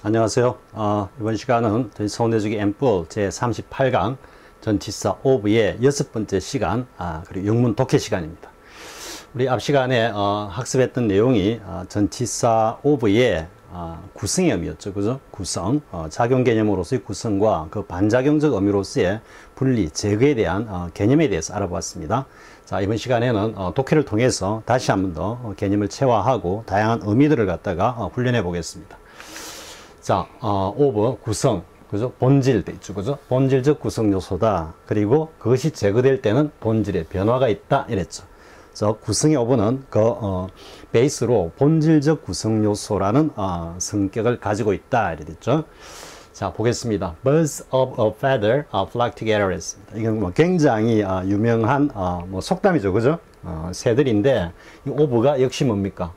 안녕하세요. 이번 시간은 저희 서울내주기 앰플 제38강 전치사 오브의 6번째 시간, 그리고 영문 독해 시간입니다. 우리 앞 시간에 학습했던 내용이 전치사 오브의 구성의 의미였죠. 그죠? 구성, 작용 개념으로서의 구성과 그 반작용적 의미로서의 분리, 제거에 대한 개념에 대해서 알아보았습니다. 자, 이번 시간에는 독해를 통해서 다시 한 번 더 개념을 체화하고 다양한 의미들을 갖다가 훈련해 보겠습니다. 자, 오브, 구성, 그죠? 본질 돼 있죠, 그죠? 본질적 구성 요소다. 그리고 그것이 제거될 때는 본질의 변화가 있다. 이랬죠. 그래서 구성의 오브는 베이스로 본질적 구성 요소라는 성격을 가지고 있다. 이랬죠. 자, 보겠습니다. Birds of a feather flock together 했습니다. 이건 뭐 굉장히 유명한 속담이죠, 그죠? 새들인데 이 오브가 역시 뭡니까?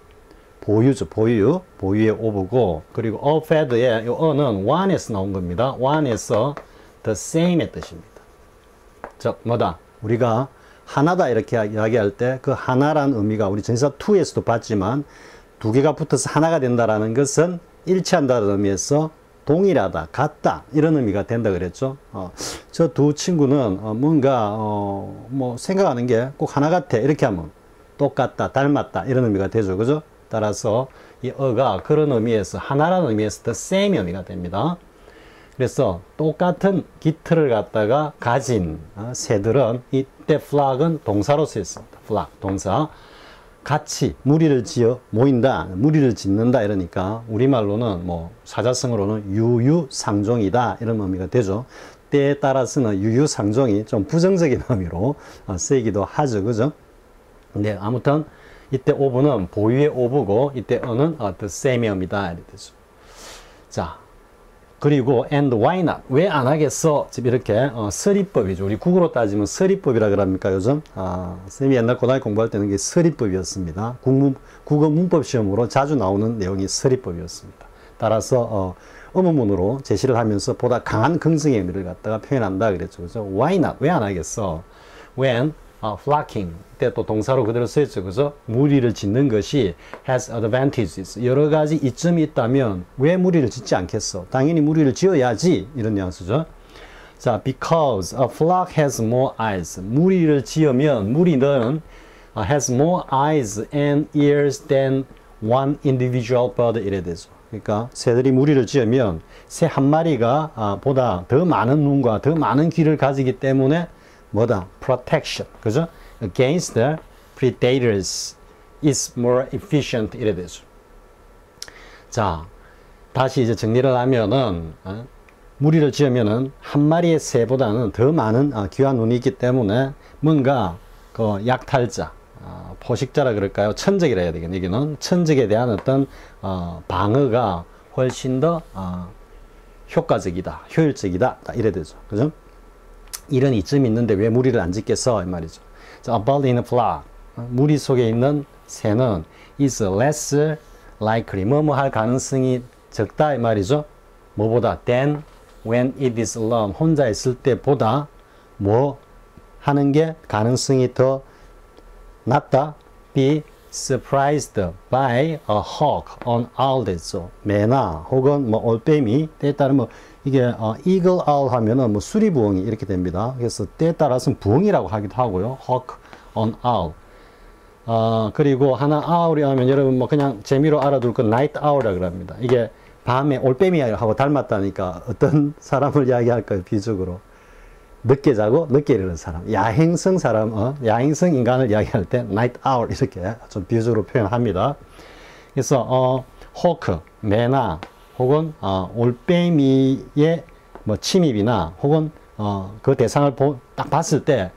보유죠, 보유의 오브고, 그리고 a feather의 이 어는 one에서 나온 겁니다. one에서 the same의 뜻입니다. 즉 뭐다? 우리가 하나다 이렇게 이야기할 때 그 하나라는 의미가 우리 전치사 to에서도 봤지만 두 개가 붙어서 하나가 된다라는 것은 일치한다는 의미에서 동일하다, 같다 이런 의미가 된다 그랬죠. 저 두 친구는 뭔가 뭐 생각하는 게 꼭 하나 같아 이렇게 하면 똑같다, 닮았다 이런 의미가 되죠, 그죠? 따라서 이 어가 그런 의미에서 하나라는 의미에서 the same 의미가 됩니다. 그래서 똑같은 깃털을 갖다가 가진 새들은 이때 flock은 동사로 쓰였습니다. flock 동사. 같이 무리를 지어 모인다, 무리를 짓는다 이러니까 우리말로는 뭐 사자성어로는 유유상종이다 이런 의미가 되죠. 때에 따라서는 유유상종이 좀 부정적인 의미로 쓰이기도 하죠, 그죠? 근데 아무튼 이때 오브는 보유의 오브고 이때 어는 the same의 의미다 이렇게 되죠. 자, 그리고 and why not? 왜 안 하겠어? 지금 이렇게 서리법이죠. 우리 국어로 따지면 서리법이라 그럽니까 요즘? 쌤이 옛날 고등학교 공부할 때는 이게 서리법이었습니다. 국어 문법 시험으로 자주 나오는 내용이 서리법이었습니다. 따라서 의문문으로 제시를 하면서 보다 강한 긍정의 의미를 갖다가 표현한다 그랬죠. 그죠? Why not? 왜 안 하겠어? When flocking 때 또 동사로 그대로 쓰였죠, 그죠? 무리를 짓는 것이 has advantages 여러 가지 이점이 있다면 왜 무리를 짓지 않겠어? 당연히 무리를 지어야지 이런 뉘앙스죠. 자, because a flock has more eyes 무리를 지으면 무리는 has more eyes and ears than one individual bird 이래 되죠. 그러니까 새들이 무리를 지으면 새 한 마리가 보다 더 많은 눈과 더 많은 귀를 가지기 때문에 뭐다? protection. 그죠? against the predators is more efficient. 이래 되죠. 자, 다시 이제 정리를 하면은, 무리를 지으면은 한 마리의 새보다는 더 많은 귀와 눈이 있기 때문에 뭔가 그 약탈자, 포식자라 그럴까요? 천적이라 해야 되겠네. 여기는 천적에 대한 어떤, 방어가 훨씬 더, 효과적이다, 효율적이다. 이래 되죠. 그죠? 이런 이점이 있는데 왜 무리를 안 짓겠어? 이 말이죠. 자, a bird in a flock. 무리 속에 있는 새는 is less likely. 뭐뭐 할 가능성이 적다. 이 말이죠. 뭐보다? than when it is alone. 혼자 있을 때보다 뭐 하는 게 가능성이 더 낮다. be surprised by a hawk, an owl 됐죠. 매나 혹은 뭐 올빼미 때에 따르면 뭐 이게 eagle owl 하면은 뭐 수리부엉이 이렇게 됩니다. 그래서 때에 따라서는 부엉이라고 하기도 하고요. hawk, an owl. 그리고 하나 owl이 하면 여러분 뭐 그냥 재미로 알아둘 건 night owl이라고 합니다. 이게 밤에 올빼미하고 닮았다니까 어떤 사람을 이야기할까요? 비유적으로. 늦게 자고 늦게 일어나는 사람, 야행성 사람, 야행성 인간을 이야기할 때 night owl 이렇게 좀 비유적으로 표현합니다. 그래서 hawk, 매나 혹은 올빼미의 뭐 침입이나 혹은 그 대상을 딱 봤을 때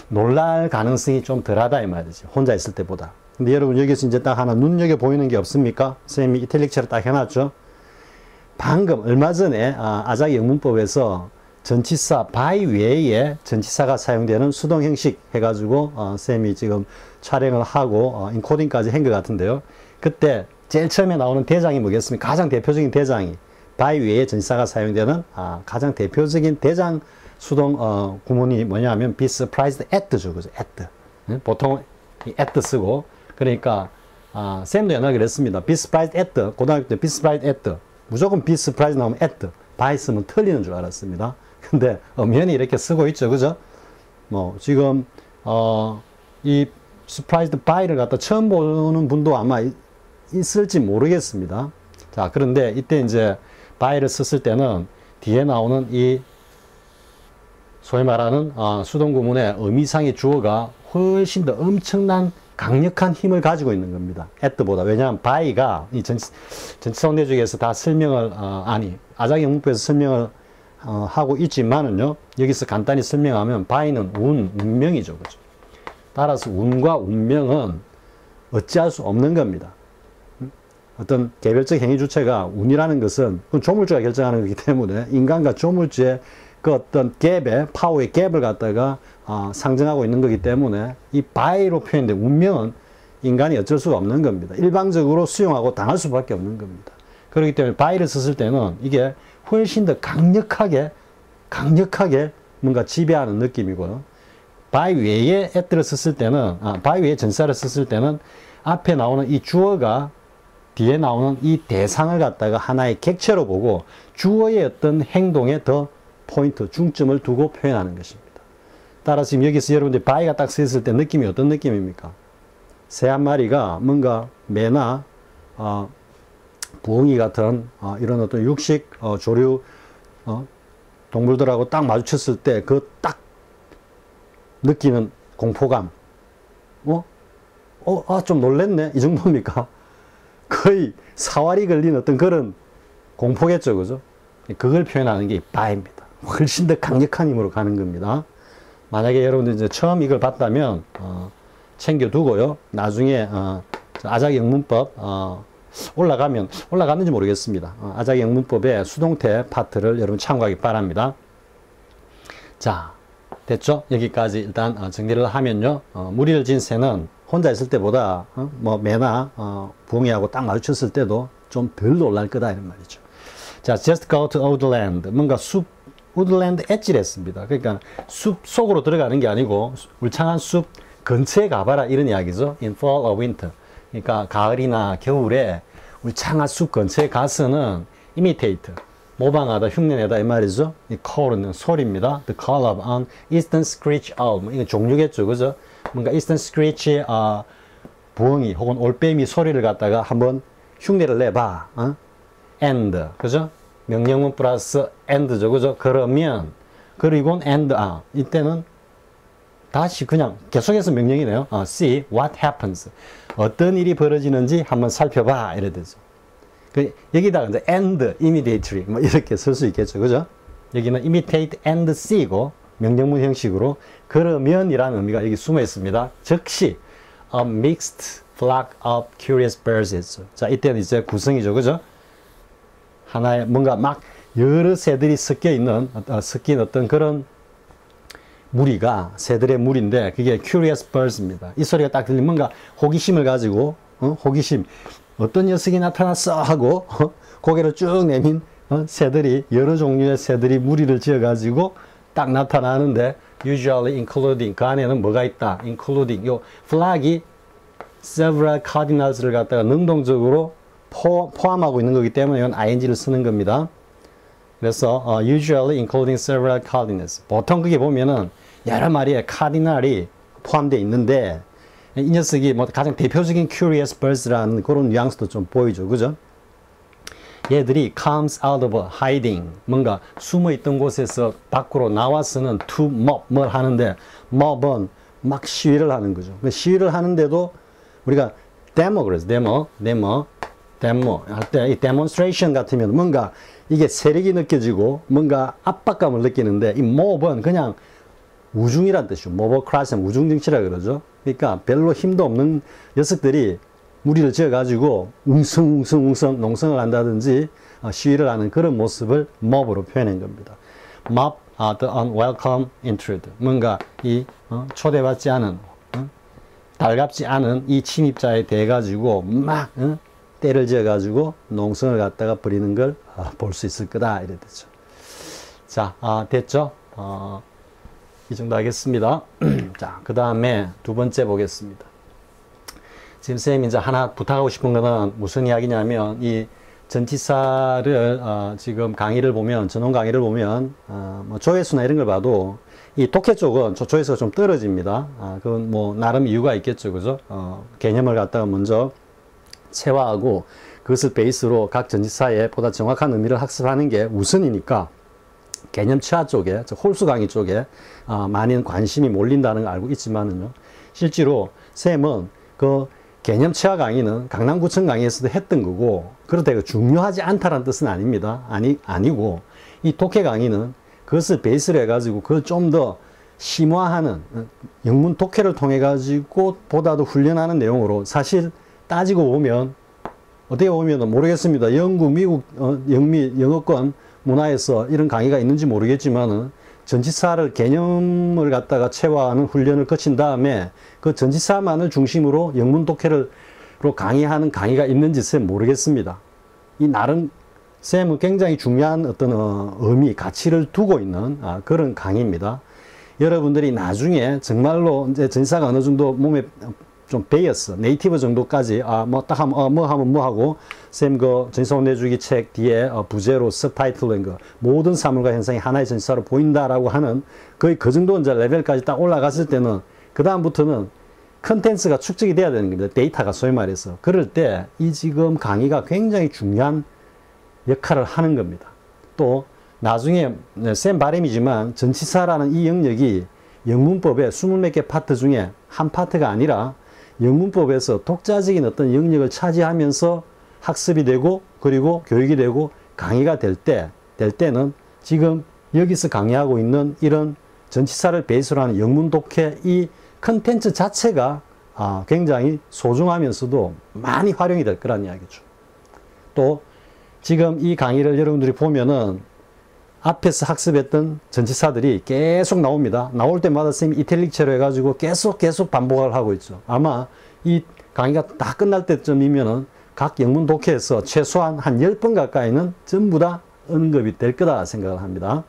놀랄 가능성이 좀 덜하다 이 말이죠. 혼자 있을 때보다. 근데 여러분 여기서 이제 딱 하나 눈여겨 보이는 게 없습니까? 선생님이 이탈릭처럼 딱 해놨죠. 방금 얼마 전에 아자기 영문법에서 전치사 by 외에 전치사가 사용되는 수동 형식 해가지고 쌤이 지금 촬영을 하고 인코딩까지 한 것 같은데요. 그때 제일 처음에 나오는 대장이 뭐겠습니까? 가장 대표적인 대장이 by 외에 전치사가 사용되는 가장 대표적인 대장 수동 구문이 뭐냐면 be surprised at죠, 그죠? at. 보통 at 쓰고 그러니까 쌤도 옛날에 그랬습니다. be surprised at 고등학교 때 be surprised at 무조건 be surprised 나오면 at, by 쓰면 틀리는 줄 알았습니다. 근데 엄연히 이렇게 쓰고 있죠. 그죠? 뭐 지금 이 surprised by를 갖다 처음 보는 분도 아마 있을지 모르겠습니다. 자, 그런데 이때 이제 by를 썼을 때는 뒤에 나오는 이 소위 말하는 수동 구문의 의미상의 주어가 훨씬 더 엄청난 강력한 힘을 가지고 있는 겁니다. at보다. 왜냐하면 by가 이 전치사 원대주의에서 다 설명을 아작 영문법에서 설명을 하고 있지만은요, 여기서 간단히 설명하면 by는 운명이죠. 그죠? 따라서 운과 운명은 어찌할 수 없는 겁니다. 어떤 개별적 행위 주체가 운이라는 것은 그건 조물주가 결정하는 거기 때문에 인간과 조물주의 그 어떤 갭의 파워의 갭을 갖다가 상정하고 있는 거기 때문에 이 by로 표현된 운명은 인간이 어쩔 수가 없는 겁니다. 일방적으로 수용하고 당할 수밖에 없는 겁니다. 그렇기 때문에 by를 썼을 때는 이게 훨씬 더 강력하게 뭔가 지배하는 느낌이고요. by 외에 at를 썼을 때는 by 외에 전사를 썼을 때는 앞에 나오는 이 주어가 뒤에 나오는 이 대상을 갖다가 하나의 객체로 보고 주어의 어떤 행동에 더 포인트, 중점을 두고 표현하는 것입니다. 따라서 지금 여기서 여러분들이 by가 딱 쓰였을 때 느낌이 어떤 느낌입니까? 새 한 마리가 뭔가 매나 부엉이 같은 이런 어떤 육식 조류 동물들하고 딱 마주쳤을 때 그 딱 느끼는 공포감. 좀 놀랬네. 이 정도입니까? 거의 사활이 걸린 어떤 그런 공포겠죠. 그죠? 그걸 표현하는 게 by입니다. 훨씬 더 강력한 힘으로 가는 겁니다. 만약에 여러분들 이제 처음 이걸 봤다면, 챙겨두고요. 나중에, 아작 영문법, 올라갔는지 모르겠습니다. 아작 영문법의 수동태 파트를 여러분 참고하기 바랍니다. 자, 됐죠? 여기까지 일단 정리를 하면요. 무리를 진 새는 혼자 있을 때보다 뭐 매나 부엉이하고 딱 마주쳤을 때도 좀 덜 놀랄 거다 이런 말이죠. 자, just go to woodland. 뭔가 숲, woodland 엣지랬습니다. 그러니까 숲 속으로 들어가는 게 아니고 울창한 숲 근처에 가봐라 이런 이야기죠. in fall or winter. 그러니까 가을이나 겨울에 울창한 숲 근처에 가서는 imitate. 모방하다, 흉내내다 이 말이죠. 이 call은 소리입니다. The call of an eastern screech owl. 이거 종류겠죠, 그죠? 뭔가 eastern screech 부엉이 혹은 올빼미 소리를 갖다가 한번 흉내를 내봐. and, 그죠? 명령문 플러스 and죠, 그죠? 그러면 그리고 and 이때는 다시 그냥 계속해서 명령이네요. see what happens. 어떤 일이 벌어지는지 한번 살펴봐 이래 되죠. 여기다가 이제 and immediately 뭐 이렇게 쓸 수 있겠죠. 그죠? 여기는 imitate and see고 명령문 형식으로 그러면이라는 의미가 여기 숨어 있습니다. 즉시 a mixed flock of curious birds. 자, 이때는 이제 구성이죠. 그죠? 하나의 뭔가 막 여러 새들이 섞인 어떤 그런 무리가 새들의 무리인데 그게 curious birds입니다. 이 소리가 딱 들리면 뭔가 호기심을 가지고 호기심 어떤 녀석이 나타났어 하고 고개를 쭉 내민 새들이 여러 종류의 새들이 무리를 지어 가지고 딱 나타나는데 usually including 그 안에는 뭐가 있다 including 요 플락이 several cardinals를 갖다가 능동적으로 포함하고 있는 거기 때문에 이건 ing를 쓰는 겁니다. 그래서 usually including several cardinals 보통 그게 보면은 여러 마리의 카디널이 포함되어 있는데 이 녀석이 뭐 가장 대표적인 curious birds라는 그런 뉘앙스도 좀 보이죠. 그죠? 얘들이 comes out of hiding 뭔가 숨어 있던 곳에서 밖으로 나와서는 to mob 뭘 하는데 mob은 막 시위를 하는 거죠. 시위를 하는데도 우리가 데모 그래서 데모 할 때 이 demonstration 같으면 뭔가 이게 세력이 느껴지고 뭔가 압박감을 느끼는데 이 mob은 그냥 우중이란 뜻이죠. mobocracy 우중정치라 그러죠. 그러니까 별로 힘도 없는 녀석들이 무리를 지어가지고 웅성웅성 농성을 한다든지 시위를 하는 그런 모습을 mob으로 표현한 겁니다. mob, the unwelcome intruder. 뭔가 이 초대받지 않은, 달갑지 않은 이 침입자에 대해 가지고 막 때를 지어가지고 농성을 갖다가 벌이는 걸 볼 수 있을 거다 이래 되죠. 자, 됐죠? 이 정도 하겠습니다. 자, 그 다음에 두 번째 보겠습니다. 지금 쌤이 이제 하나 부탁하고 싶은 거는 무슨 이야기냐면 이 전치사를 지금 강의를 보면, 전원 강의를 보면 뭐 조회수나 이런 걸 봐도 이 독해 쪽은 조회수가 좀 떨어집니다. 그건 뭐 나름 이유가 있겠죠, 그죠? 개념을 갖다가 먼저 체화하고 그것을 베이스로 각 전치사의 보다 정확한 의미를 학습하는 게 우선이니까 개념 체화 쪽에, 홀수 강의 쪽에 많은 관심이 몰린다는 걸 알고 있지만은요, 실제로 쌤은 그 개념 체화 강의는 강남구청 강의에서도 했던 거고, 그렇다고 중요하지 않다는 뜻은 아닙니다. 아니고, 이 독해 강의는 그것을 베이스로 해가지고 그걸 좀 더 심화하는 영문 독해를 통해 가지고 보다 더 훈련하는 내용으로, 사실 따지고 보면 어떻게 보면 모르겠습니다. 영국, 미국, 영어권 문화에서 이런 강의가 있는지 모르겠지만은 전치사를 개념을 갖다가 체화하는 훈련을 거친 다음에 그 전치사만을 중심으로 영문 독해로 강의하는 강의가 있는지 쌤 모르겠습니다. 이 나름 쌤은 굉장히 중요한 어떤 의미, 가치를 두고 있는 그런 강의입니다. 여러분들이 나중에 정말로 이제 전치사가 어느 정도 몸에 좀 배였어. 네이티브 정도까지, 뭐 딱 하면, 뭐 하면 뭐 하고, 쌤 그 전치사 혼내주기 책 뒤에 부제로 서브타이틀인 거, 모든 사물과 현상이 하나의 전치사로 보인다라고 하는 거의 그 정도 이제 레벨까지 딱 올라갔을 때는, 그다음부터는 컨텐츠가 축적이 돼야 되는 겁니다. 데이터가 소위 말해서. 그럴 때 이 지금 강의가 굉장히 중요한 역할을 하는 겁니다. 또, 나중에, 쌤 바람이지만 전치사라는 이 영역이 영문법의 20몇 개 파트 중에 한 파트가 아니라 영문법에서 독자적인 어떤 영역을 차지하면서 학습이 되고 그리고 교육이 되고 강의가 될 때는 지금 여기서 강의하고 있는 이런 전치사를 베이스로 하는 영문 독해 이 컨텐츠 자체가 굉장히 소중하면서도 많이 활용이 될 거란 이야기죠. 또 지금 이 강의를 여러분들이 보면은 앞에서 학습했던 전치사들이 계속 나옵니다. 나올 때마다 선생님이 이탈릭체로 해가지고 계속 반복을 하고 있죠. 아마 이 강의가 다 끝날 때쯤이면은 각 영문 독해에서 최소한 한 10번 가까이는 전부 다 언급이 될 거다 생각을 합니다.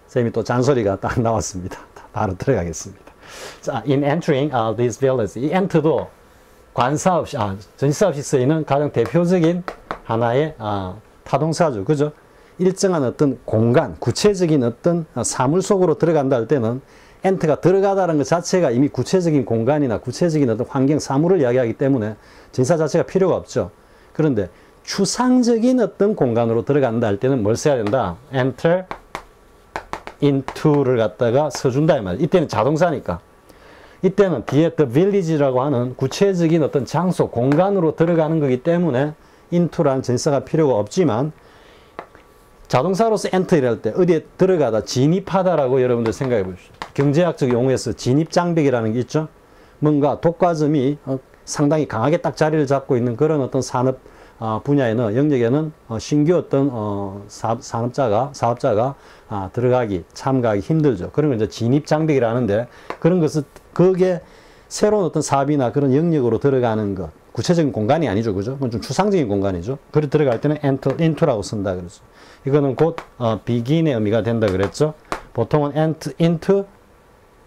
선생님이 또 잔소리가 딱 나왔습니다. 바로 들어가겠습니다. 자, in entering these values. 이 enter도 관사 없이, 전치사 없이 쓰이는 가장 대표적인 하나의 타동사죠. 그죠? 일정한 어떤 공간, 구체적인 어떤 사물 속으로 들어간다 할 때는 엔터가 들어가다는 것 자체가 이미 구체적인 공간이나 구체적인 어떤 환경, 사물을 이야기하기 때문에 전치사 자체가 필요가 없죠. 그런데 추상적인 어떤 공간으로 들어간다 할 때는 뭘 써야 된다? enter into를 갖다가 써준다 이 말이에요. 이때는 자동사니까. 이때는 뒤에 the village라고 하는 구체적인 어떤 장소, 공간으로 들어가는 거기 때문에 into라는 전치사가 필요가 없지만 자동사로서 엔터이랄 때 어디에 들어가다 진입하다라고 여러분들 생각해 보십시오. 경제학적 용어에서 진입장벽이라는 게 있죠. 뭔가 독과점이 상당히 강하게 딱 자리를 잡고 있는 그런 어떤 산업 분야에는 영역에는 신규 어떤 사업자가 들어가기 참가하기 힘들죠. 그런 걸 이제 진입장벽이라는데 그런 것은 그게 새로운 어떤 사업이나 그런 영역으로 들어가는 것. 구체적인 공간이 아니죠. 그죠? 그건 좀 추상적인 공간이죠. 그래 들어갈 때는 enter into라고 쓴다 그랬죠. 이거는 곧 begin의 의미가 된다 그랬죠. 보통은 enter into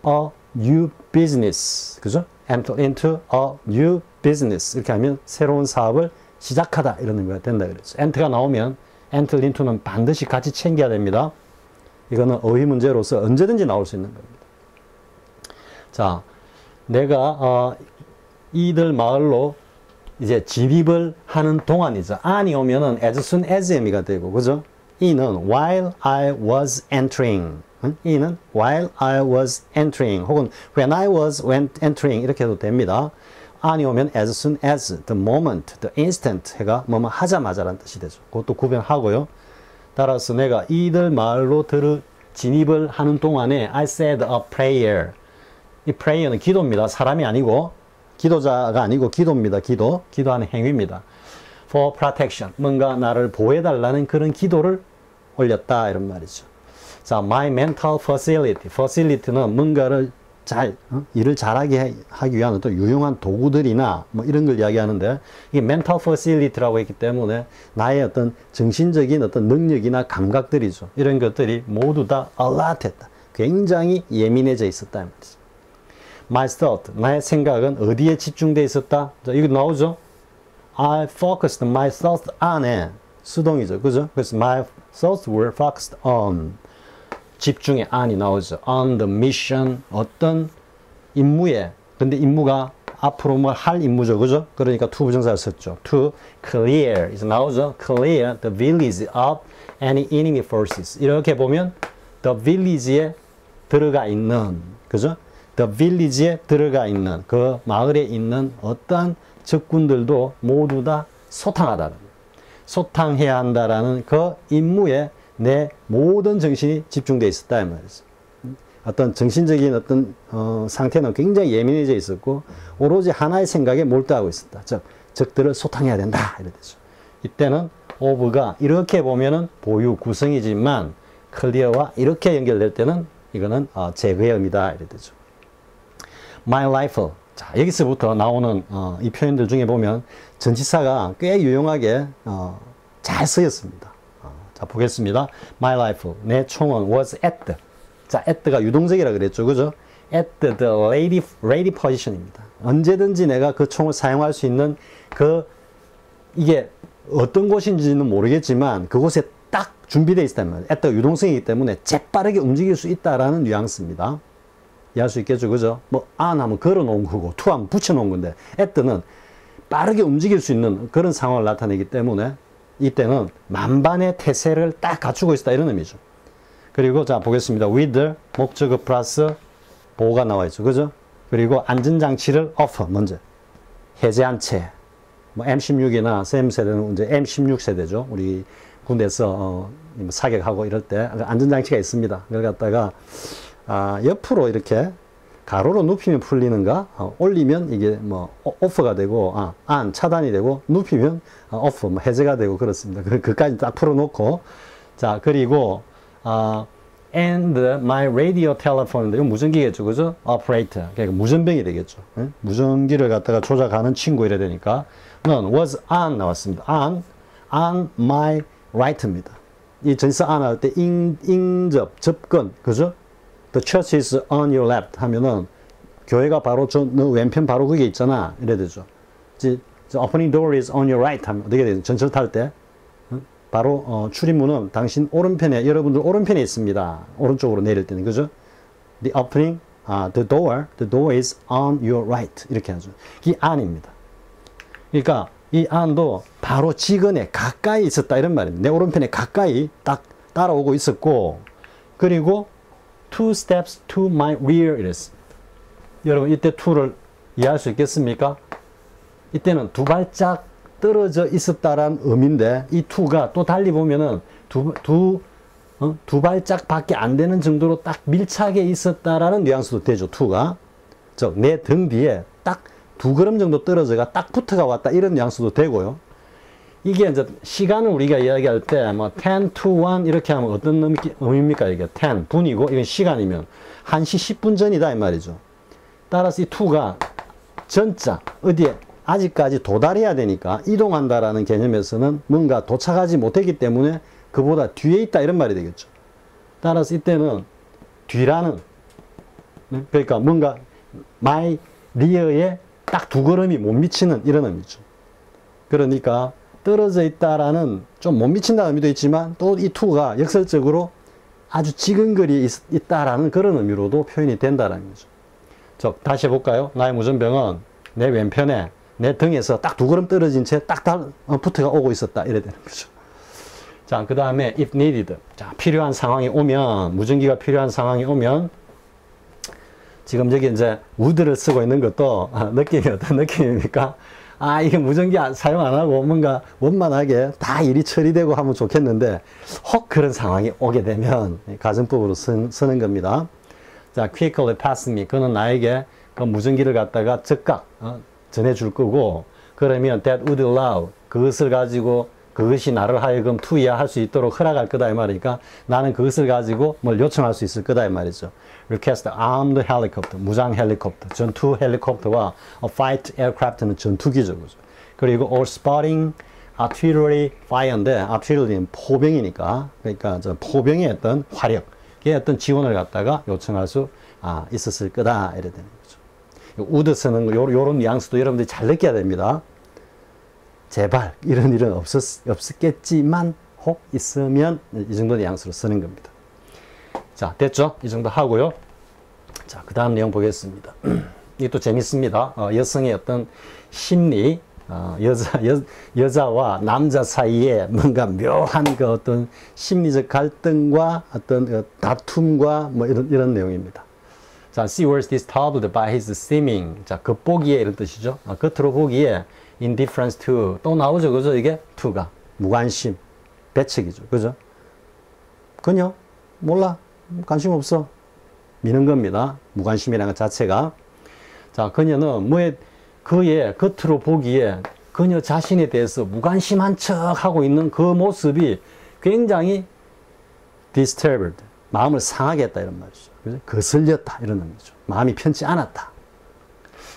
a new business. 그죠? enter into a new business. 이렇게 하면 새로운 사업을 시작하다 이런 의미가 된다 그랬죠. enter가 나오면 enter into는 반드시 같이 챙겨야 됩니다. 이거는 어휘 문제로서 언제든지 나올 수 있는 겁니다. 자, 내가 이들 마을로 이제 진입을 하는 동안이죠. 안이 오면은 as soon as 의미가 되고, 그죠? 이는 while I was entering. 이는 while I was entering. 혹은 when I was entering. 이렇게 해도 됩니다. 안이 오면 as soon as, the moment, the instant 해가 뭐뭐 하자마자라는 뜻이 되죠. 그것도 구별하고요. 따라서 내가 이들 마을로 진입을 하는 동안에 I said a prayer. 이 prayer는 기도입니다. 사람이 아니고 기도자가 아니고 기도입니다. 기도하는 행위입니다. For protection. 뭔가 나를 보호해달라는 그런 기도를 올렸다. 이런 말이죠. 자, my mental facility. facility는 뭔가를 일을 잘하게 하기 위한 어떤 유용한 도구들이나 뭐 이런 걸 이야기하는데 이게 mental facility라고 했기 때문에 나의 어떤 정신적인 어떤 능력이나 감각들이죠. 이런 것들이 모두 다 alert했다. 굉장히 예민해져 있었다. 이 말이죠. My thought, 나의 생각은 어디에 집중되어 있었다? 자, 이거 나오죠? I focused my thoughts on it. 수동이죠. 그죠? 그래서 my thoughts were focused on. 집중의 on이 나오죠. on the mission. 어떤 임무에. 근데 임무가 앞으로 뭘 할 임무죠. 그죠? 그러니까 to 부정사를 썼죠. to clear. 이제 나오죠. clear the village of any enemy forces. 이렇게 보면 the village에 들어가 있는. 그죠? the village에 들어가 있는 그 마을에 있는 어떠한 적군들도 모두 다 소탕하다는, 소탕해야 한다라는 그 임무에 내 모든 정신이 집중되어 있었다 이 말이죠. 어떤 정신적인 어떤 상태는 굉장히 예민해져 있었고 오로지 하나의 생각에 몰두하고 있었다. 즉 적들을 소탕해야 된다 이래 되죠. 이때는 of가 이렇게 보면은 보유 구성이지만 clear와 이렇게 연결될 때는 이거는 제거의 의미다 이래 되죠. My rifle. 자, 여기서부터 나오는 이 표현들 중에 보면 전치사가 꽤 유용하게 잘 쓰였습니다. 자, 보겠습니다. My rifle. 내 총은 was at the. 자, at가 유동적이라 그랬죠. 그죠? at the ready position입니다. 언제든지 내가 그 총을 사용할 수 있는 이게 어떤 곳인지는 모르겠지만 그곳에 딱 준비되어 있다는 말이에요. at가 유동성이기 때문에 재빠르게 움직일 수 있다라는 뉘앙스입니다. 이해할 수 있겠죠. 그죠? 뭐, on 하면 걸어 놓은 거고, to 하면 붙여 놓은 건데, at는 빠르게 움직일 수 있는 그런 상황을 나타내기 때문에, 이때는 만반의 태세를 딱 갖추고 있다. 이런 의미죠. 그리고, 자, 보겠습니다. with, 목적어 플러스 보호가 나와 있죠. 그죠? 그리고 안전장치를 off, 먼저. 해제한 채. 뭐, M16이나 SAM 세대는 이제 M16 세대죠. 우리 군대에서, 사격하고 이럴 때 안전장치가 있습니다. 그걸 갖다가, 옆으로 이렇게 가로로 눕히면 풀리는가? 올리면 이게 뭐 오프가 되고, 안 차단이 되고, 눕히면 오프 뭐 해제가 되고 그렇습니다. 그까지 딱 풀어놓고, 자 그리고 and my radio telephone인데 이건 무전기겠죠, 그죠? operator 그러니까 무전병이 되겠죠. 네? 무전기를 갖다가 조작하는 친구 이래 되니까, 는 was on 나왔습니다. on my right입니다. 이 전치사 on 할 때 인접 접근, 그죠? The church is on your left 하면은 교회가 바로 너 왼편 바로 그게 있잖아 이래 되죠. The opening door is on your right 하면 어떻게 되죠? 전철 탈 때 바로 출입문은 당신 오른편에, 여러분들 오른편에 있습니다. 오른쪽으로 내릴 때는, 그죠? The opening, the door is on your right 이렇게 하죠. 이 on입니다. 그러니까 이 on도 바로 직근에 가까이 있었다 이런 말입니다. 내 오른편에 가까이 딱 따라오고 있었고, 그리고 two steps to my rear 이랬습니다. 여러분 이때 to를 이해할 수 있겠습니까? 이때는 두 발짝 떨어져 있었다라는 의미인데 이 to가 또 달리 보면은 두 발짝 밖에 안 되는 정도로 딱 밀착해 있었다라는 뉘앙스도 되죠. to가 즉 내 등 뒤에 딱 두 걸음 정도 떨어져가 딱 붙어가 왔다 이런 뉘앙스도 되고요. 이게 이제 시간을 우리가 이야기할 때 뭐 10 to 1 이렇게 하면 어떤 의미입니까? 이게 10 분이고 이건 시간이면 1시 10분 전이다 이 말이죠. 따라서 이 to가 전자 어디에 아직까지 도달해야 되니까 이동한다라는 개념에서는 뭔가 도착하지 못했기 때문에 그보다 뒤에 있다 이런 말이 되겠죠. 따라서 이때는 뒤라는, 그러니까 뭔가 my rear에 딱 두 걸음이 못 미치는 이런 의미죠. 그러니까 떨어져 있다라는 좀 못 미친다는 의미도 있지만 또 이 to가 역설적으로 아주 지근거리에 있다라는 그런 의미로도 표현이 된다는 거죠. 즉 다시 해볼까요? 나의 무전병은 내 왼편에 내 등에서 딱 두 걸음 떨어진 채 딱 붙어가 오고 있었다 이래 되는 거죠. 자, 그 다음에 if needed. 자, 필요한 상황이 오면, 무전기가 필요한 상황이 오면, 지금 여기 이제 would를 쓰고 있는 것도 느낌이 어떤 느낌입니까? 이게 무전기 사용 안 하고 뭔가 원만하게 다 일이 처리되고 하면 좋겠는데 혹 그런 상황이 오게 되면 가정법으로 쓰는 겁니다. 자, quickly pass me. 그는 나에게 그 무전기를 갖다가 즉각 전해줄 거고, 그러면 that would allow. 그것을 가지고 그것이 나를 하여금 투이할 수 있도록 허락할 거다 이 말이니까 나는 그것을 가지고 뭘 요청할 수 있을 거다 이 말이죠. Request armed helicopter, 무장 헬리콥터, 전투 헬리콥터와 fight aircraft는 전투기죠. 그리고 or spotting artillery fire인데 artillery는 포병이니까, 그러니까 저 포병의 어떤 화력의 어떤 지원을 갖다가 요청할 수 있었을 거다 이래 되는 거죠. would 쓰는 거 요런 뉘앙스도 여러분들이 잘 느껴야 됩니다. 제발 이런 일은 없었겠지만 혹 있으면 이 정도 뉘앙스로 쓰는 겁니다. 자, 됐죠? 이 정도 하고요. 자, 그 다음 내용 보겠습니다. 이것도 재밌습니다. 여성의 어떤 심리, 여자와 남자 사이에 뭔가 묘한 그 어떤 심리적 갈등과 어떤 그 다툼과 뭐 이런 내용입니다. 자, she was disturbed by his seeming. 자, 겉보기에 이런 뜻이죠. 겉으로 보기에 indifference to. 또 나오죠. 그죠? 이게 to가. 무관심. 배척이죠. 그죠? 그녀? 몰라. 관심 없어. 미는 겁니다. 무관심이라는 것 자체가. 자, 그녀는 그의 겉으로 보기에 그녀 자신에 대해서 무관심한 척 하고 있는 그 모습이 굉장히 disturbed. 마음을 상하게 했다 이런 말이죠. 그죠? 거슬렸다 이런 의미죠. 마음이 편치 않았다.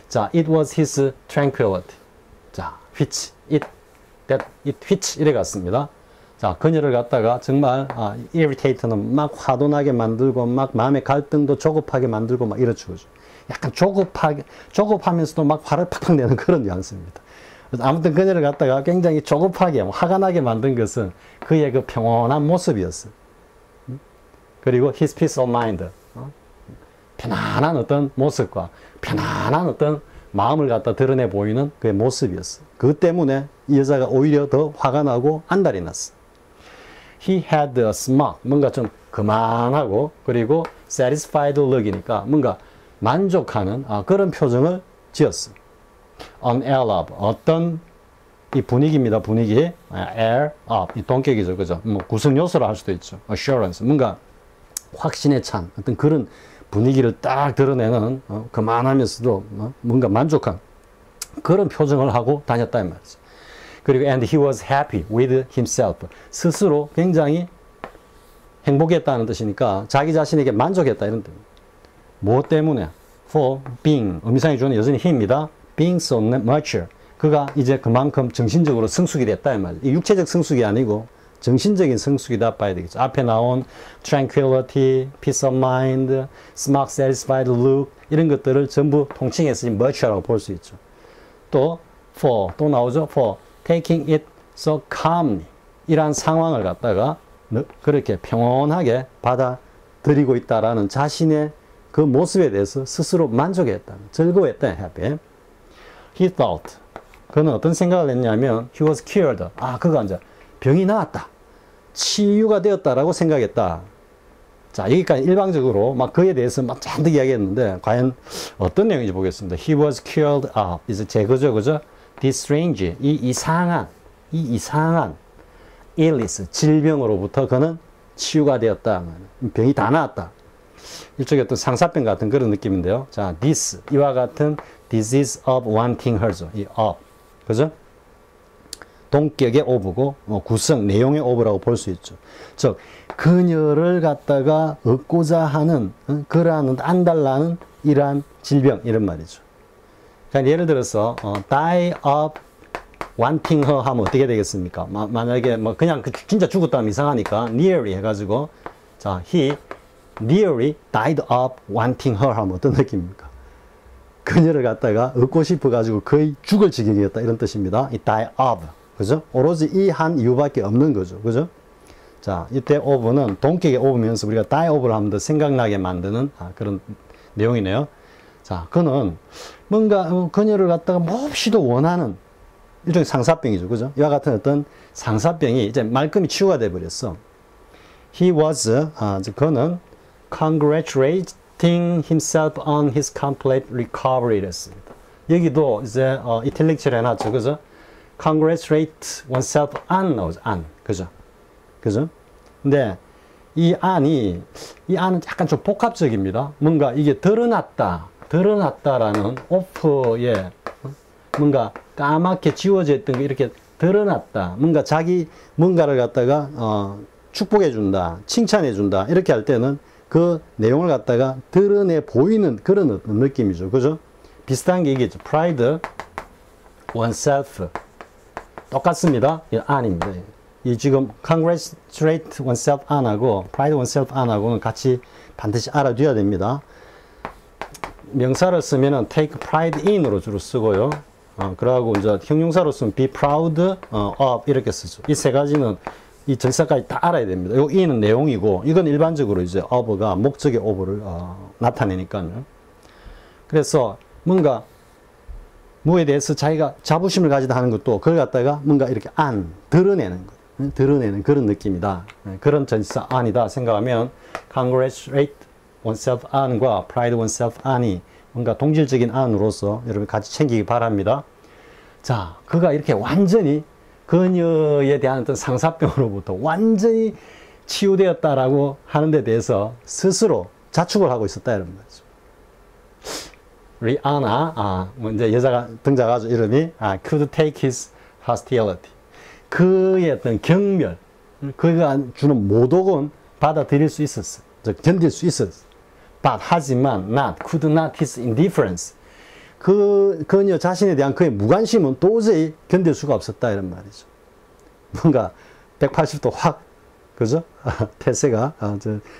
자, it was his tranquility. 자, which, which 이래 갔습니다. 자, 그녀를 갖다가 정말 irritate는 막 화도 나게 만들고 막 마음의 갈등도 조급하게 만들고 막 이렇죠. 그죠? 약간 조급하면서도 막 화를 팍팍 내는 그런 뉘앙스입니다. 그래서 아무튼 그녀를 갖다가 굉장히 조급하게 화가 나게 만든 것은 그의 그 평온한 모습이었어요. 그리고 his peace of mind. 편안한 어떤 모습과 편안한 어떤 마음을 갖다 드러내 보이는 그의 모습이었어요. 그것 때문에 이 여자가 오히려 더 화가 나고 안달이 났어요. He had a smug, 뭔가 좀 그만하고 그리고 satisfied look이니까 뭔가 만족하는 그런 표정을 지었어요. An air of, 어떤 이 분위기입니다. 분위기. air of, 이 동격이죠. 그죠? 뭐 구성 요소로 할 수도 있죠. assurance, 뭔가 확신에 찬 어떤 그런 분위기를 딱 드러내는 그만하면서도 뭔가 만족한 그런 표정을 하고 다녔다 이 말이죠. 그리고 and he was happy with himself. 스스로 굉장히 행복했다는 뜻이니까 자기 자신에게 만족했다 이런 뜻입니다. 무엇 때문에? For being, 의미상의 주어는 여전히 he입니다. being so mature. 그가 이제 그만큼 정신적으로 성숙이 됐다 이 말이죠. 육체적 성숙이 아니고 정신적인 성숙이다 봐야 되겠죠. 앞에 나온 tranquility, peace of mind, smug, satisfied look 이런 것들을 전부 통칭해서 mature라고 볼 수 있죠. 또 for, 또 나오죠. for taking it so calmly 이러한 상황을 갖다가 그렇게 평온하게 받아들이고 있다라는 자신의 그 모습에 대해서 스스로 만족했다. 즐거워했다. happy. He thought. 그는 어떤 생각을 했냐면 he was cured. 그가 이제 병이 나았다. 치유가 되었다라고 생각했다. 자, 여기까지 일방적으로 막 그에 대해서 막 잔뜩 이야기했는데 과연 어떤 내용인지 보겠습니다. He was cured of. 이제 제거죠, 그죠? This strange, 이 이상한 illness, 질병으로부터 그는 치유가 되었다. 병이 다 나았다. 일종의 어떤 상사병 같은 그런 느낌인데요. 자, this, 이와 같은 disease of wanting her죠. 이 of, 그죠? 동격의 of고 구성, 내용의 of라고 볼 수 있죠. 즉, 그녀를 갖다가 얻고자 하는 그러한 안달나는 이러한 질병 이런 말이죠. 그러니까 예를 들어서 die of wanting her 하면 어떻게 되겠습니까? 만약에 뭐 그냥 진짜 죽었다면 이상하니까 nearly 해가지고 자, he nearly died of wanting her 하면 어떤 느낌입니까? 그녀를 갖다가 얻고 싶어가지고 거의 죽을 지경이었다 이런 뜻입니다. 이 die of, 그죠? 오로지 이 한 이유밖에 없는 거죠, 그죠? 자, 이때 of는 동격의 of면서 우리가 die of를 하면 더 생각나게 만드는 그런 내용이네요. 자, 그는 뭔가 그녀를 갖다가 몹시도 원하는 일종의 상사병이죠, 그죠? 이와 같은 어떤 상사병이 이제 말끔히 치유가 돼 버렸어. He was, 그는 congratulating himself on his complete recovery 랬습니다. 여기도 이제 이탈릭처럼 해놨죠, 그죠? congratulate oneself on 나오죠, on, 그죠? 그죠? 근데 이 안은 약간 좀 복합적입니다. 뭔가 이게 드러났다라는 of의 뭔가 까맣게 지워져 있던 게 이렇게 드러났다. 뭔가 자기 뭔가를 갖다가 축복해준다, 칭찬해준다 이렇게 할 때는 그 내용을 갖다가 드러내 보이는 그런 어떤 느낌이죠. 그죠? 비슷한 게 이게죠. pride oneself 똑같습니다. 이 on입니다. 이 지금 congratulate oneself on하고 pride oneself on하고는 같이 반드시 알아둬야 됩니다. 명사를 쓰면은 take pride in으로 주로 쓰고요. 그러고 이제 형용사로서는 be proud of 이렇게 쓰죠. 이 세 가지는 이 전치사까지 다 알아야 됩니다. 요 e는 내용이고, 이건 일반적으로 이제 of가 목적의 of를 나타내니까요. 그래서 뭔가 뭐에 대해서 자기가 자부심을 가지다 하는 것도 그걸 갖다가 뭔가 이렇게 드러내는 거, 드러내는 그런 느낌이다. 그런 전치사 on이다 생각하면 congratulate oneself on과 pride oneself on이 뭔가 동질적인 on으로서 여러분 같이 챙기기 바랍니다. 자, 그가 이렇게 완전히 그녀에 대한 어떤 상사병으로부터 완전히 치유되었다라고 하는 데 대해서 스스로 자축을 하고 있었다 이런 말이죠. 리아나, 이제 여자가 등장하죠. 이름이 could take his hostility. 그의 어떤 경멸, 그가 주는 모독은 받아들일 수 있었어. 견딜 수 있었어. But 하지만 could not his indifference. 그녀 자신에 대한 그의 무관심은 도저히 견딜 수가 없었다 이런 말이죠. 뭔가 180도 확, 그죠? 태세가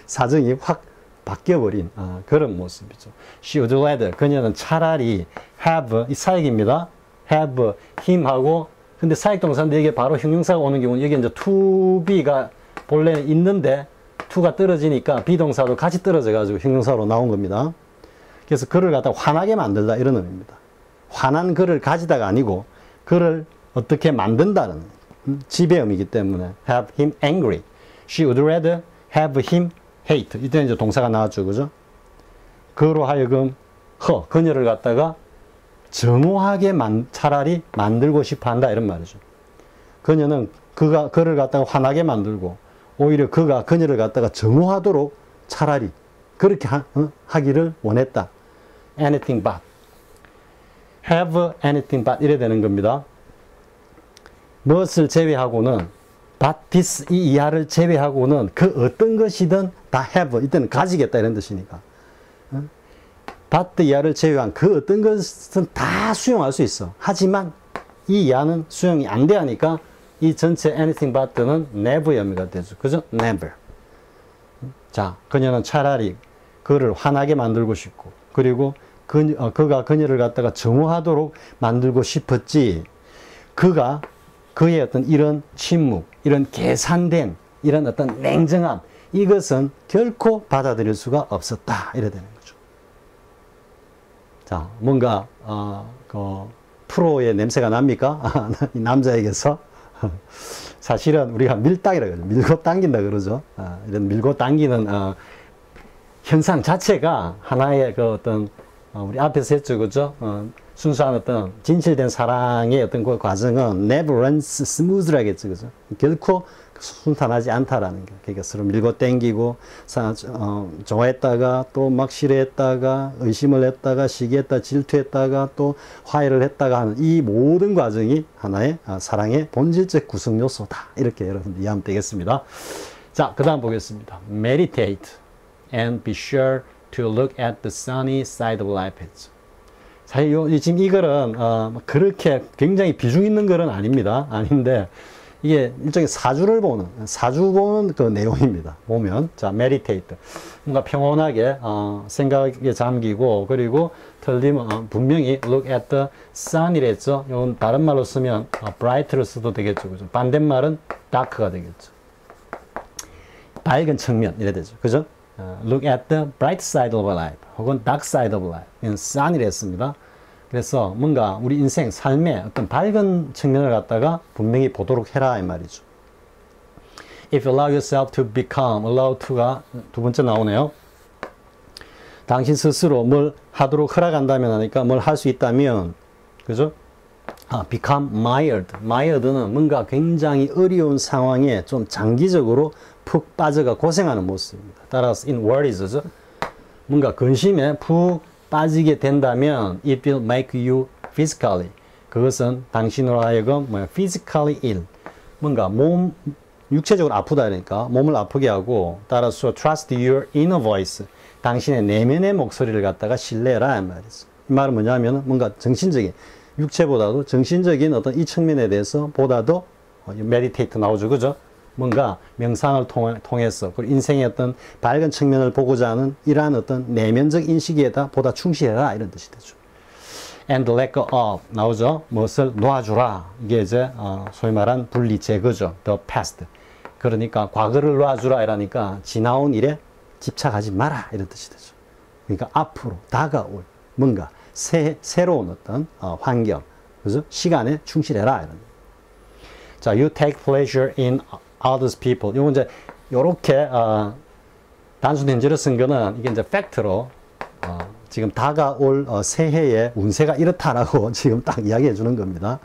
사정이 확 바뀌어버린 그런 모습이죠. She would rather, 그녀는 차라리 have, 이 사역입니다. have him하고, 근데 사역 동사인데 이게 바로 형용사가 오는 경우는 여기 이제 to be가 본래는 있는데 to가 떨어지니까 비동사도 같이 떨어져 가지고 형용사로 나온 겁니다. 그래서 그를 갖다가 화나게 만들다 이런 의미입니다. 화난 그를 가지다가 아니고 그를 어떻게 만든다는 지배음이기 때문에 have him angry. She would rather have him hate. 이때 이제 동사가 나왔죠, 그죠? 그로 하여금 그녀를 갖다가 정오하게 차라리 만들고 싶어 한다 이런 말이죠. 그녀는 그를 갖다가 화나게 만들고 오히려 그가 그녀를 갖다가 정오하도록 차라리 그렇게 하기를 원했다. anything but. have anything but 이래 되는 겁니다. 무엇을 제외하고는 but this 이 이하를 제외하고는 그 어떤 것이든 다 have 이때는 가지겠다 이런 뜻이니까. but 이하를 제외한 그 어떤 것은 다 수용할 수 있어. 하지만 이 이하는 수용이 안 돼 하니까 이 전체 anything but는 never 의미가 되죠. 그죠? never. 자, 그녀는 차라리 그를 화나게 만들고 싶고 그리고 그가 그녀를 갖다가 정오하도록 만들고 싶었지 그가 그의 어떤 이런 침묵, 이런 계산된 이런 어떤 냉정함 이것은 결코 받아들일 수가 없었다 이래 되는 거죠. 자, 뭔가 그 프로의 냄새가 납니까? 이 남자에게서 사실은 우리가 밀당이라고 그러죠. 밀고 당긴다 그러죠. 이런 밀고 당기는 현상 자체가 하나의 그 어떤 우리 앞에서 했죠, 그죠? 순수한 어떤 진실된 사랑의 어떤 그 과정은 never runs smooth라겠죠, 그죠? 결코 순탄하지 않다라는 게. 그러니까 서로 밀고 당기고 좋아했다가 또 막 싫어했다가 의심을 했다가 시기했다 질투했다가 또 화해를 했다가 하는 이 모든 과정이 하나의 사랑의 본질적 구성 요소다. 이렇게 여러분 이해하면 되겠습니다. 자, 그 다음 보겠습니다. Meditate and be sure to look at the sunny side of life. 사실 지금 이 글은 그렇게 굉장히 비중 있는 글은 아닙니다. 아닌데 이게 일종의 사주를 보는 그 내용입니다. 보면 자, meditate 뭔가 평온하게 생각에 잠기고 그리고 틀리면 분명히 look at the sun이랬죠. 이건 다른 말로 쓰면 bright를 써도 되겠죠. 그죠? 반대말은 dark가 되겠죠. 밝은 측면 이래 되죠. 그죠? Look at the bright side of life 혹은 dark side of life 이건 sun이라 했습니다. 그래서 뭔가 우리 인생 삶의 어떤 밝은 측면을 갖다가 분명히 보도록 해라 이 말이죠. If you allow yourself to become, allow to가 두 번째 나오네요. 당신 스스로 뭘 하도록 허락한다면 하니까 뭘 할 수 있다면 그죠? become mired. mired는 뭔가 굉장히 어려운 상황에 좀 장기적으로 푹 빠져가 고생하는 모습입니다. 따라서 in words 뭔가 근심에 푹 빠지게 된다면 it will make you physically 그것은 당신으로 하여금 physically ill 뭔가 육체적으로 아프다 그러니까 몸을 아프게 하고 따라서 trust your inner voice 당신의 내면의 목소리를 갖다가 신뢰해라 이 말이죠. 이 말은 뭐냐면 뭔가 정신적인 육체보다도 정신적인 어떤 이 측면에 대해서 보다도 meditate 나오죠, 그죠? 뭔가 명상을 통해서 그리고 인생의 어떤 밝은 측면을 보고자 하는 이러한 어떤 내면적 인식에다 보다 충실해라 이런 뜻이 되죠. and let go of 나오죠. 무엇을 놓아주라. 이게 이제 소위 말한 분리 제거죠. the past. 그러니까 과거를 놓아주라 이라니까 지나온 일에 집착하지 마라 이런 뜻이 되죠. 그러니까 앞으로 다가올 뭔가 새로운 어떤 환경, 그래서 시간에 충실해라 이런. 자, you take pleasure in others people. 이건 이제 요렇게 단순 현재로 쓴 거는 이게 이제 팩트로 지금 다가올 새해의 운세가 이렇다라고 지금 딱 이야기해 주는 겁니다.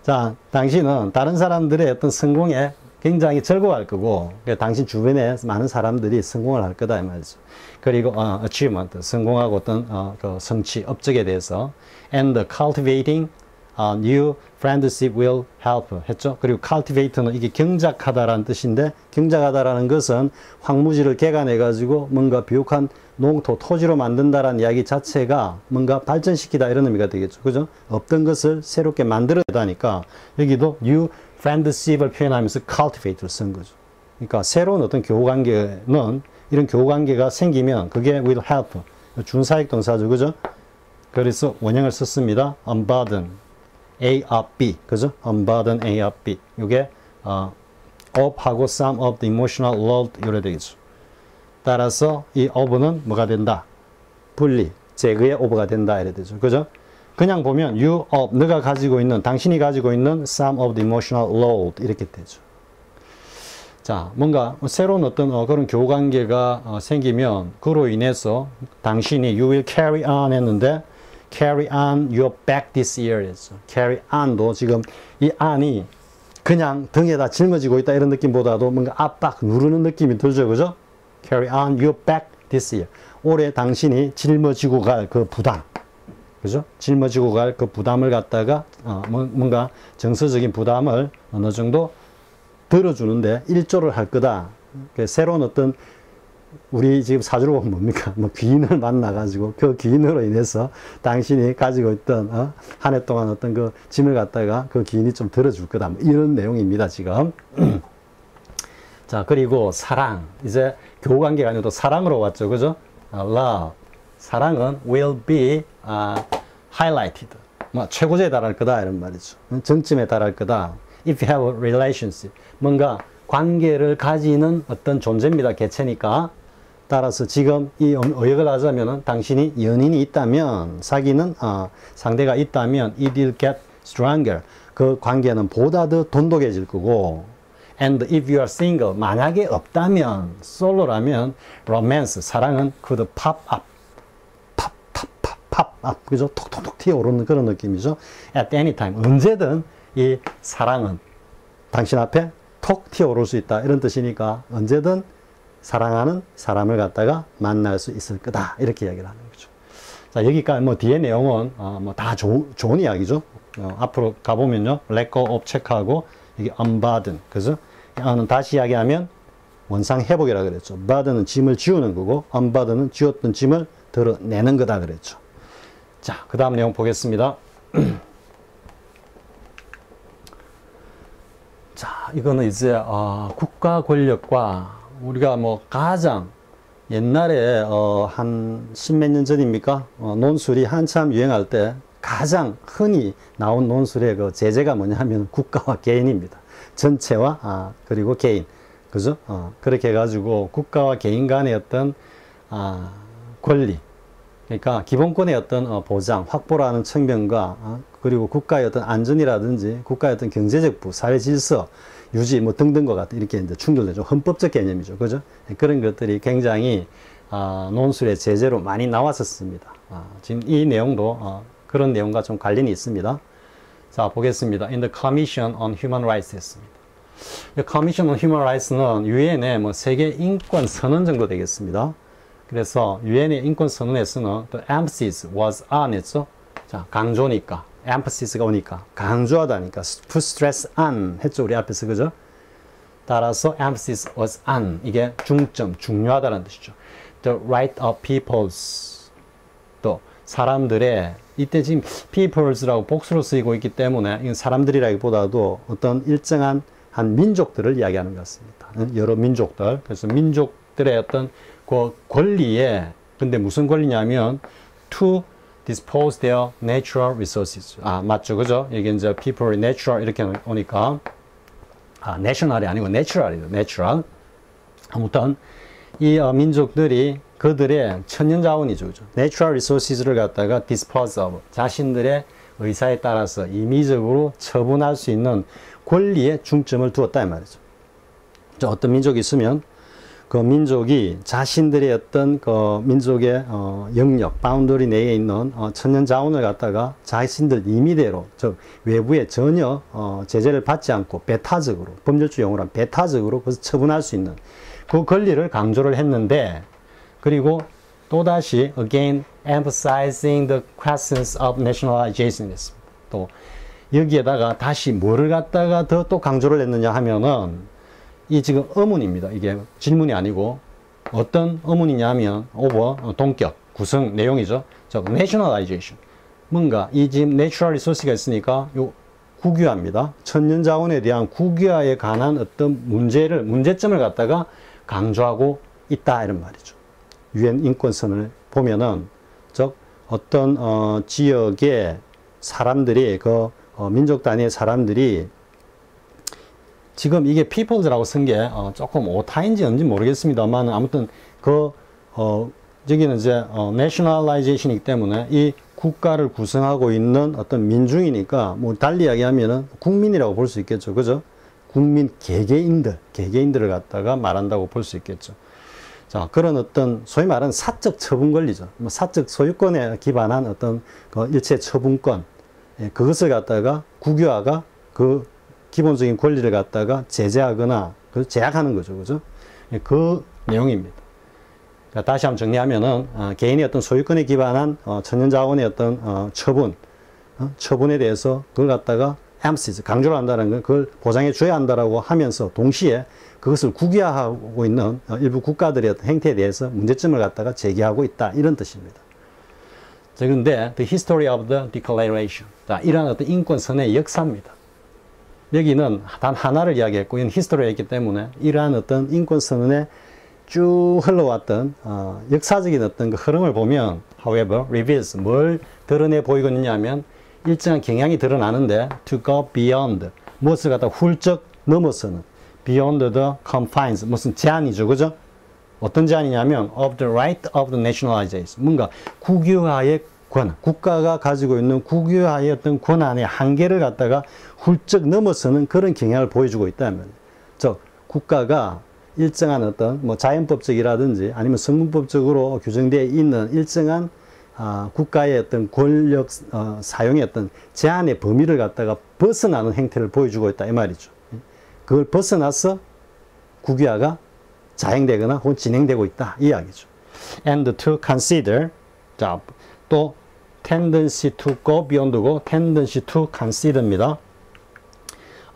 자, 당신은 다른 사람들의 어떤 성공에 굉장히 즐거워할 거고, 당신 주변에 많은 사람들이 성공을 할 거다 이 말이죠. 그리고 achievement, 성공하고 어떤 그 성취, 업적에 대해서 and cultivating new friendship will help 했죠. 그리고 cultivate는 이게 경작하다라는 뜻인데, 경작하다라는 것은 황무지를 개간해 가지고 뭔가 비옥한 농토, 토지로 만든다라는 이야기 자체가 뭔가 발전시키다 이런 의미가 되겠죠. 그죠? 없던 것을 새롭게 만들어내다니까 여기도 new friendship을 표현하면서 cultivate를 쓴 거죠. 그러니까 새로운 어떤 교우관계는 이런 교우관계가 생기면 그게 will help. 준사역 동사죠. 그죠? 그래서 원형을 썼습니다. unburden. A up B. 그죠? unburden A up B. 이게 up하고 some of the emotional load 이래 되겠죠. 따라서 이 over는 뭐가 된다? 분리, 제거의 over가 된다 이래 되죠. 그죠? 그냥 보면 you of, 너가 가지고 있는, 당신이 가지고 있는 some of the emotional load 이렇게 되죠. 자, 뭔가 새로운 어떤 그런 교우관계가 생기면 그로 인해서 당신이 you will carry on 했는데 carry on your back this year 했죠. carry on도 지금 이 on이 그냥 등에다 짊어지고 있다 이런 느낌보다도 뭔가 압박 누르는 느낌이 들죠. 그죠? carry on your back this year. 올해 당신이 짊어지고 갈 그 부담. 그죠? 짊어지고 갈 그 부담을 갖다가 뭔가 정서적인 부담을 어느 정도 들어주는데 일조를 할 거다. 새로운 어떤 우리 지금 사주로 보면 뭡니까? 뭐 귀인을 만나가지고 그 귀인으로 인해서 당신이 가지고 있던 한 해 동안 어떤 그 짐을 갖다가 그 귀인이 좀 들어줄 거다. 뭐 이런 내용입니다, 지금. 자, 그리고 사랑. 이제 교우관계가 아니고 또 사랑으로 왔죠. 그죠? love. 사랑은 will be highlighted. 뭐 최고조에 달할 거다 이런 말이죠. 정점에 달할 거다. If you have a relationship. 뭔가 관계를 가지는 어떤 존재입니다. 개체니까. 따라서 지금 이 의역을 하자면은 당신이 연인이 있다면, 사귀는 상대가 있다면 it will get stronger. 그 관계는 보다 더 돈독해질 거고, and if you are single, 만약에 없다면, 솔로라면 romance, 사랑은 could pop up. pop up. 그죠? 톡톡톡 튀어오르는 그런 느낌이죠. at any time. 언제든 이 사랑은 당신 앞에 톡 튀어오를 수 있다. 이런 뜻이니까 언제든 사랑하는 사람을 갖다가 만날 수 있을 거다. 이렇게 이야기를 하는 거죠. 자, 여기까지 뭐 뒤에 내용은 뭐 다 좋은 이야기죠. 앞으로 가보면요. let go of 체크하고 이게 unburden. 그죠? 다시 이야기하면 원상 회복이라 그랬죠. burden은 짐을 지우는 거고 unburden은 지웠던 짐을 드러내는 거다 그랬죠. 자, 그 다음 내용 보겠습니다. 자, 이거는 이제 국가 권력과 우리가 뭐 가장 옛날에 한 십몇 년 전입니까? 논술이 한참 유행할 때 가장 흔히 나온 논술의 그 제재가 뭐냐면 국가와 개인입니다. 전체와 그리고 개인. 그죠? 그렇게 해가지고 국가와 개인 간의 어떤 권리, 그러니까 기본권의 어떤 보장, 확보라는 측면과 그리고 국가의 어떤 안전이라든지 국가의 어떤 경제적 부, 사회 질서 유지 뭐 등등과 같은 이렇게 이제 충돌되죠. 헌법적 개념이죠. 그죠? 그런 것들이 굉장히 논술의 제재로 많이 나왔었습니다. 지금 이 내용도 그런 내용과 좀 관련이 있습니다. 자, 보겠습니다. In the Commission on Human Rights 했습니다. The Commission on Human Rights는 유엔의 뭐 세계 인권 선언 정도 되겠습니다. 그래서 유엔의 인권 선언에서는 the emphasis was on 했죠. 자, 강조니까 emphasis 오니까 강조하다니까 put stress on 했죠. 우리 앞에서 그죠? 따라서 emphasis was on 이게 중점, 중요하다는 뜻이죠. The right of peoples 또 사람들의 이때 지금 peoples라고 복수로 쓰이고 있기 때문에 이건 사람들이라기보다도 어떤 일정한 한 민족들을 이야기하는 것 같습니다. 여러 민족들. 그래서 민족들의 어떤 그 권리에 근데 무슨 권리냐면 to dispose their natural resources. 아, 맞죠, 그죠? 이게 이제 people natural 이렇게 오니까 national이 아니고 natural이죠, natural. 아무튼 이 민족들이 그들의 천연자원이죠, 그죠? natural resources를 갖다가 dispose of, 자신들의 의사에 따라서 임의적으로 처분할 수 있는 권리에 중점을 두었다 이 말이죠. 어떤 민족이 있으면 그 민족이 자신들의 어떤 그 민족의 영역, 바운더리 내에 있는 천연 자원을 갖다가 자신들 임의대로, 즉 외부에 전혀 제재를 받지 않고 배타적으로, 법률주 용어로 배타적으로 그것을 처분할 수 있는 그 권리를 강조를 했는데, 그리고 또다시 again emphasizing the questions of nationalization 했습니다. 또 여기에다가 다시 뭐를 갖다가 더 또 강조를 했느냐 하면은 이 지금 의문입니다. 이게 질문이 아니고 어떤 의문이냐면 over 동격 구성 내용이죠. 즉 nationalization, 뭔가 이 지금 natural resource가 있으니까 요 국유화입니다. 천연자원에 대한 국유화에 관한 어떤 문제점을 갖다가 강조하고 있다 이런 말이죠. 유엔 인권선을 보면은 즉 어떤 지역의 사람들이 그 민족 단위의 사람들이 지금 이게 peoples라고 쓴 게 조금 오타인지 뭔지 모르겠습니다만 아무튼 저기는 이제 nationalization이기 때문에 이 국가를 구성하고 있는 어떤 민중이니까 뭐 달리 이야기하면은 국민이라고 볼 수 있겠죠, 그죠? 국민 개개인들을 갖다가 말한다고 볼 수 있겠죠. 자, 그런 어떤 소위 말하는 사적 처분 권리죠. 뭐 사적 소유권에 기반한 어떤 그 일체 처분권, 그것을 갖다가 국유화가 그 기본적인 권리를 갖다가 제재하거나 제약하는 거죠, 그죠? 그 내용입니다. 그러니까 다시 한번 정리하면은 개인의 어떤 소유권에 기반한 천연자원의 어떤 처분에 대해서 그걸 갖다가 emphasis, 강조를 한다는 건 그걸 보장해 줘야 한다라고 하면서 동시에 그것을 국유화하고 있는 일부 국가들의 어떤 행태에 대해서 문제점을 갖다가 제기하고 있다 이런 뜻입니다. 자, 그런데 the history of the declaration, 자, 이러한 어떤 인권선의 역사입니다. 여기는 단 하나를 이야기했고 이건 히스토리였기 때문에 이러한 어떤 인권선언에 쭉 흘러왔던 역사적인 어떤 그 흐름을 보면 however reveals, 뭘 드러내 보이고 있냐면 일정한 경향이 드러나는데 to go beyond, 무엇을 갖다 훌쩍 넘어서는 beyond the confines, 무슨 제한이죠, 그죠? 어떤 제한이냐면 of the right of the nationalization, 뭔가 국유화의 권한, 국가가 가지고 있는 국유화의 어떤 권한의 한계를 갖다가 훌쩍 넘어서는 그런 경향을 보여주고 있다면, 즉 국가가 일정한 어떤 뭐 자연법적이라든지 아니면 성문법적으로 규정되어 있는 일정한 국가의 어떤 권력 사용의 어떤 제한의 범위를 갖다가 벗어나는 행태를 보여주고 있다 이 말이죠. 그걸 벗어나서 국유화가 자행되거나 혹은 진행되고 있다 이 이야기죠. And to consider, 자, 또 tendency to go beyond고 tendency to consider입니다.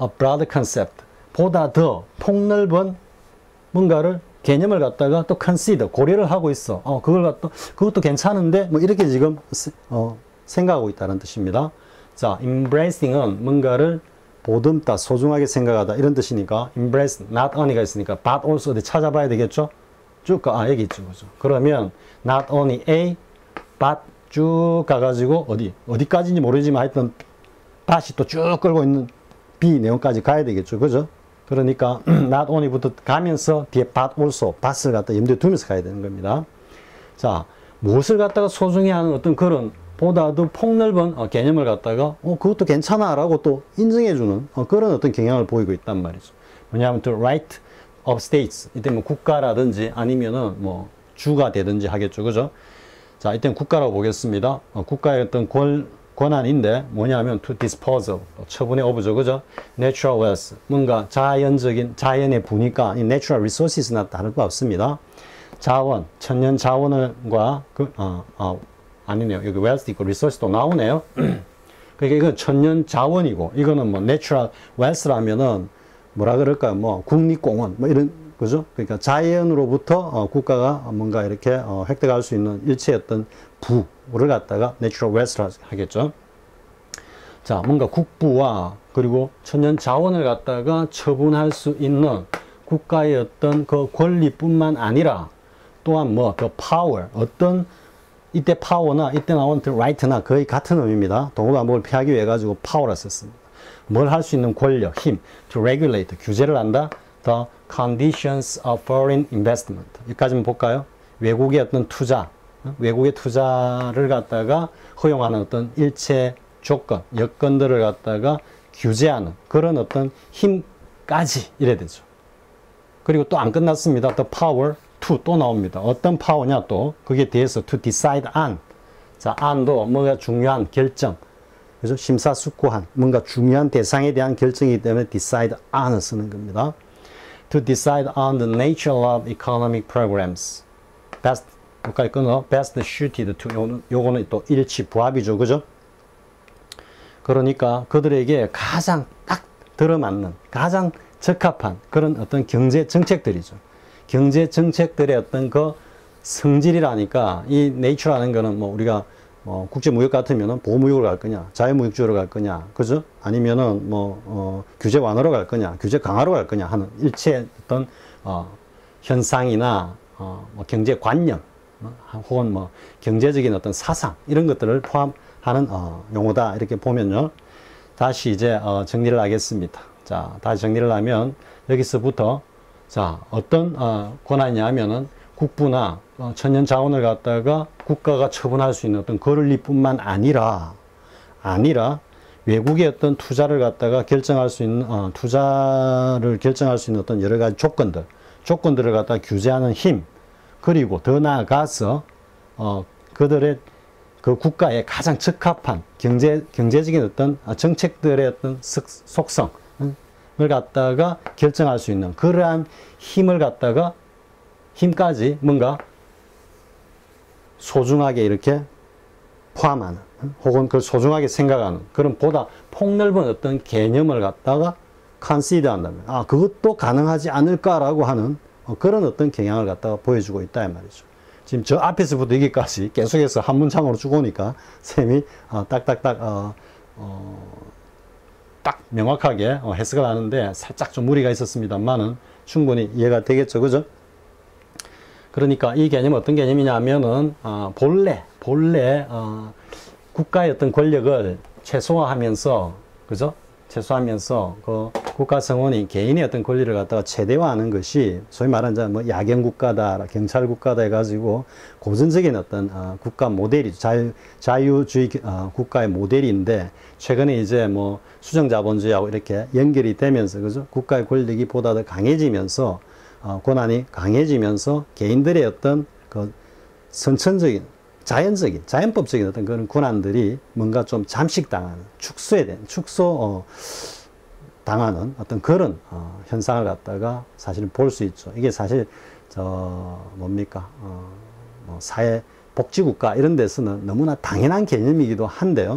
A broad concept, 보다 더 폭넓은 뭔가를 개념을 갖다가 또 consider, 고려를 하고 있어. 그것도 괜찮은데 뭐 이렇게 지금 생각하고 있다는 뜻입니다. 자, embracing은 뭔가를 보듬다, 소중하게 생각하다 이런 뜻이니까 embrace, not only가 있으니까 but also 어디 찾아봐야 되겠죠? 쭉 여기 있죠, 그죠? 그러면 not only A, but 쭉 가가지고 어디까지인지 모르지만 하여튼 다시 또 쭉 끌고 있는 B 내용까지 가야 되겠죠, 그죠? 그러니까 not only부터 가면서 뒤에 but also, but을 갖다 염두에 두면서 가야 되는 겁니다. 자, 무엇을 갖다가 소중히 하는 어떤 그런 보다 더 폭넓은 개념을 갖다가 그것도 괜찮아 라고 또 인정해주는 그런 어떤 경향을 보이고 있단 말이죠. 뭐냐면 the right of states, 이때 뭐 국가라든지 아니면은 뭐 주가 되든지 하겠죠, 그죠? 자, 이때는 국가라고 보겠습니다. 국가의 어떤 권한인데 뭐냐면 to dispose of, 처분의 of죠, 그죠? natural wealth, 뭔가 자연의 부니까 이 natural resources나 다를 거 없습니다. 자원, 천연 자원과 아니네요. 여기 wealth 있고 resource도 나오네요. 그러니까 이건 천연 자원이고 이거는 뭐 natural wealth라면은 뭐라 그럴까요? 뭐 국립공원 뭐 이런, 그죠? 그러니까 자연으로부터 국가가 뭔가 이렇게 획득할 수 있는 일체의 어떤 부를 갖다가 natural wealth라 하겠죠. 자, 뭔가 국부와 그리고 천연 자원을 갖다가 처분할 수 있는 국가의 어떤 그 권리뿐만 아니라 또한 뭐 그 power, 어떤 이때 파워나 이때 나온 right나 거의 같은 의미입니다. 동물 반복을 피하기 위해 가지고 파워라 썼습니다. 뭘 할 수 있는 권력, 힘, to regulate, 규제를 한다. The conditions of foreign investment. 여기까지만 볼까요? 외국의 어떤 투자, 외국의 투자를 갖다가 허용하는 어떤 일체 조건, 여건들을 갖다가 규제하는 그런 어떤 힘까지 이래 되죠. 그리고 또 안 끝났습니다. The power to 또 나옵니다. 어떤 파워냐 또 그게 대해서 to decide on. 자, on도 뭔가 중요한 결정. 그래서 심사숙고한 뭔가 중요한 대상에 대한 결정이기 때문에 decide on을 쓰는 겁니다. To decide on the nature of economic programs. Best 여기까지 끊어. Best suited to 요거는 또 일치 부합이죠, 그죠? 그러니까 그들에게 가장 딱 들어맞는 가장 적합한 그런 어떤 경제 정책들이죠. 경제 정책들의 어떤 그 성질이라니까 이 nature라는 거는 뭐 우리가 국제무역 같으면은 보호무역으로 갈 거냐, 자유무역주의로 갈 거냐, 그죠? 아니면은 규제 완화로 갈 거냐, 규제 강화로 갈 거냐 하는 일체 어떤 현상이나 경제관념 혹은 경제적인 어떤 사상 이런 것들을 포함하는 용어다 이렇게 보면요. 다시 이제 정리를 하겠습니다. 자, 다시 정리를 하면 여기서부터 자 어떤 권한이냐 하면은 국부나 천연 자원을 갖다가 국가가 처분할 수 있는 어떤 권리뿐만 아니라 외국의 어떤 투자를 갖다가 결정할 수 있는 투자를 결정할 수 있는 어떤 여러 가지 조건들을 갖다가 규제하는 힘, 그리고 더 나아가서 그들의 그 국가에 가장 적합한 경제적인 어떤 정책들의 어떤 속성을 갖다가 결정할 수 있는 그러한 힘까지 뭔가 소중하게 이렇게 포함하는 혹은 그 소중하게 생각하는 그런 보다 폭넓은 어떤 개념을 갖다가 컨시더 한다면 그것도 가능하지 않을까라고 하는 그런 어떤 경향을 갖다가 보여주고 있다 이 말이죠. 지금 저 앞에서부터 여기까지 계속해서 한 문장으로 쭉 오니까 쌤이 딱 명확하게 해석을 하는데 살짝 좀 무리가 있었습니다만은 충분히 이해가 되겠죠, 그죠? 그러니까 이 개념은 어떤 개념이냐면은 본래 국가의 어떤 권력을 최소화하면서, 그죠? 최소화하면서 그 국가 성원이 개인의 어떤 권리를 갖다가 최대화하는 것이 소위 말하는 뭐 야경 국가다, 경찰 국가다 해가지고 고전적인 어떤 국가 모델이죠. 자유주의 국가의 모델인데 최근에 이제 뭐 수정자본주의하고 이렇게 연결이 되면서, 그죠? 국가의 권력이 보다 더 강해지면서 권한이 강해지면서 개인들의 어떤 그 선천적인 자연법적인 어떤 그런 권한들이 뭔가 좀 잠식당하는, 당하는 어떤 그런 현상을 갖다가 사실은 볼 수 있죠. 이게 사실 사회복지국가 이런 데서는 너무나 당연한 개념이기도 한데요.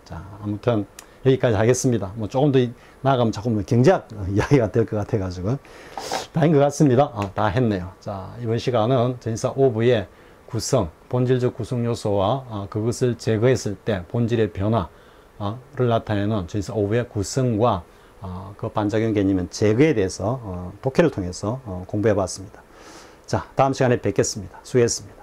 자, 아무튼 여기까지 하겠습니다. 뭐 조금 더 나아가면 자꾸 경제학 이야기가 될 것 같아가지고 다인 것 같습니다. 다 했네요. 자, 이번 시간은 전치사 5부의 구성, 본질적 구성 요소와 그것을 제거했을 때 본질의 변화를 나타내는 전치사 5부의 구성과 그 반작용 개념은 제거에 대해서 독해를 통해서 공부해 봤습니다. 자, 다음 시간에 뵙겠습니다. 수고했습니다.